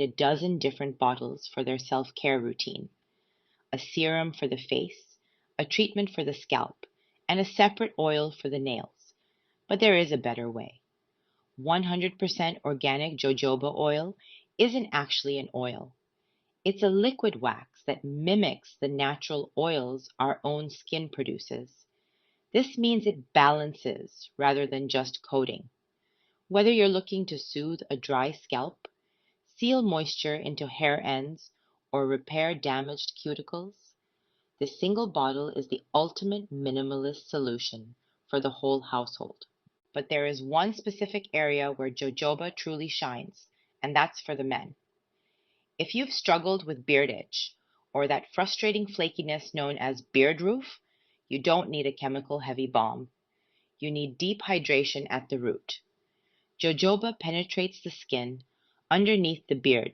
a dozen different bottles for their self-care routine: a serum for the face, a treatment for the scalp, and a separate oil for the nails. But there is a better way. 100% organic jojoba oil isn't actually an oil. It's a liquid wax that mimics the natural oils our own skin produces. This means it balances rather than just coating. Whether you're looking to soothe a dry scalp, seal moisture into hair ends, or repair damaged cuticles, the single bottle is the ultimate minimalist solution for the whole household. But there is one specific area where jojoba truly shines, and that's for the men. If you've struggled with beard itch or that frustrating flakiness known as beard roof, you don't need a chemical heavy balm. You need deep hydration at the root. Jojoba penetrates the skin underneath the beard